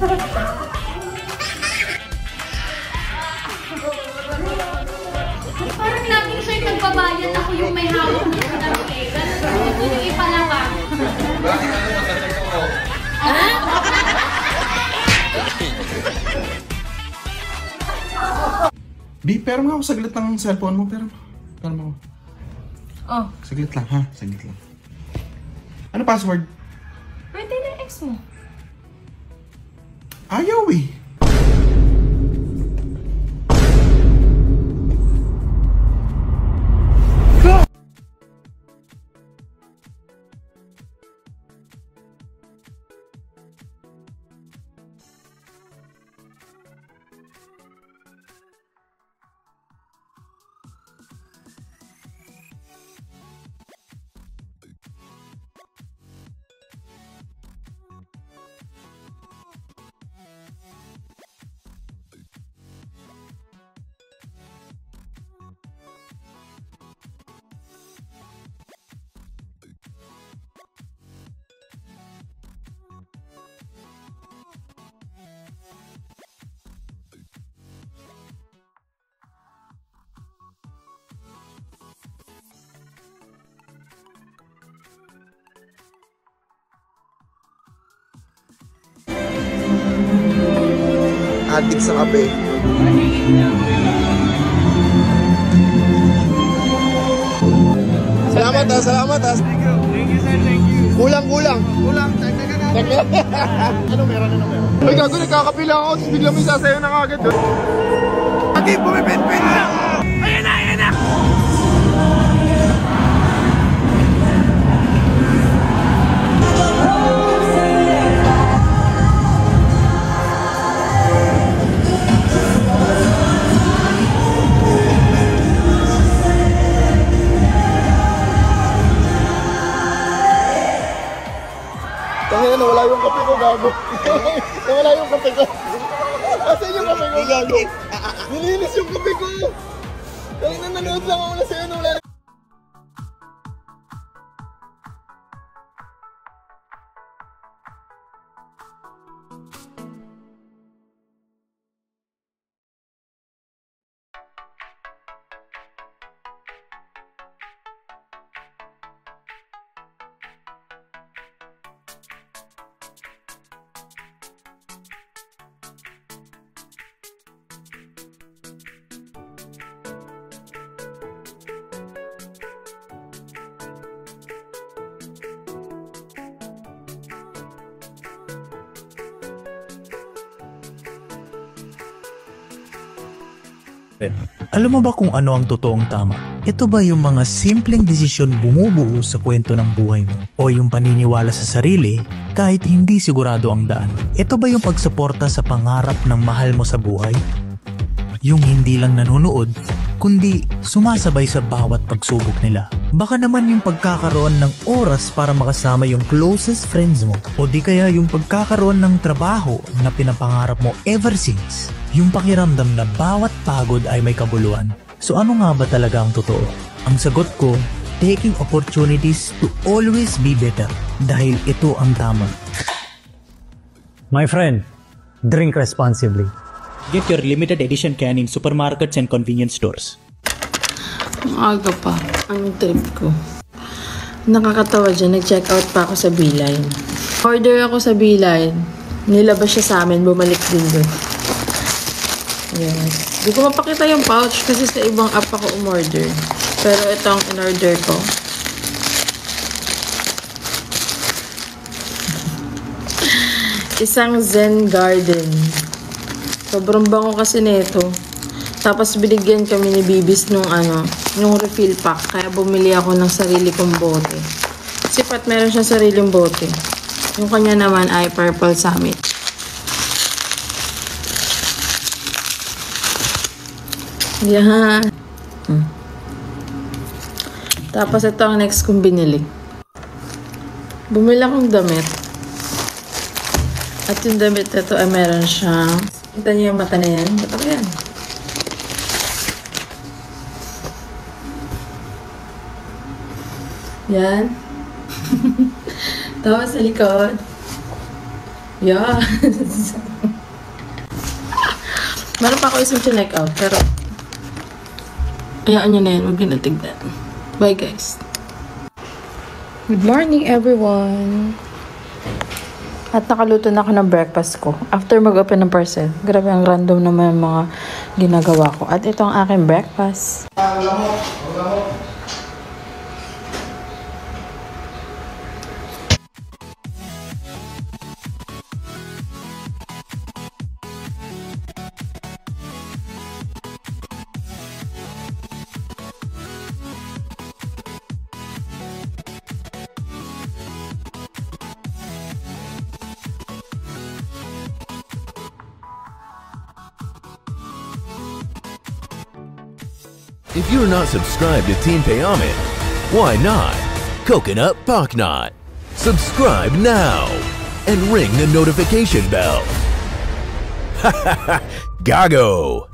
Parang laging siya'y nagbabayad, ako yung may hawak ng pinag-e. Ganun ko yung ipalaka. Ha? Di, pero nga ako saglit lang ang cellphone mo, pero mo. Oh. Saglit lang, ha? Saglit lang. Ano password? Birthday ng ex mo. Ayaw eh. Adik sa kape. Salamat ha, salamat ha. Thank you sir, thank you. Kulang. Kulang, tagdagan na. Ano meron? Ay gago, nagkakapila ako. Bigla mo isasayo na kagad doon. Okay, bumipin-pin na. Ayan na. Tangina, nawala yung kape ko, gago. Nawala yung kape ko. Asan yung kape ko, gago? Nilinis yung kape ko. Tangina, nanood lang ako na sa'yo. Wala na. Alam mo ba kung ano ang totoong tama? Ito ba yung mga simpleng desisyon bumubuo sa kwento ng buhay mo? O yung paniniwala sa sarili kahit hindi sigurado ang daan? Ito ba yung pagsuporta sa pangarap ng mahal mo sa buhay? Yung hindi lang nanonood, kundi sumasabay sa bawat pagsubok nila? Baka naman yung pagkakaroon ng oras para makasama yung closest friends mo? O di kaya yung pagkakaroon ng trabaho na pinapangarap mo ever since? Yung pakiramdam na bawat pagod ay may kabuluhan. So ano nga ba talaga ang totoo? Ang sagot ko, taking opportunities to always be better. Dahil ito ang tama. My friend, drink responsibly. Get your limited edition can in supermarkets and convenience stores. Ang aga pa. Ang trip ko. Nakakatawa dyan. Nag-check out pa ako sa Beeline. Order ako sa Beeline. Nilabas siya sa amin. Bumalik din doon. Yes. Di ko mapakita yung pouch kasi sa ibang app ako umorder. Pero ito ang in-order ko. Isang Zen Garden. Sobrang bango kasi nito. Tapos binigyan kami ni Bibis nung refill pack. Kaya bumili ako ng sarili kong bote. Sipat meron siya sariling bote. Yung kanya naman ay Purple Summit. Yan. Tapos ito ang next kong binili. Bumili akong damit. At yung damit ito ay meron siyang, kita niyo yung mata na yan? Ba't ako yan? Yan. Tapos sa likod, Yes. Meron pa ako isang chinek out, pero hayaan nyo na yan, huwag nyo na tignan. Bye guys. Good morning everyone. At nakaluto na ako ng breakfast ko. After mag-open ng parcel. Grabe, ang random naman yung mga ginagawa ko. At ito ang aking breakfast. If you're not subscribed to Team Payaman, why not? Coconut Paknot. Subscribe now and ring the notification bell. Gago!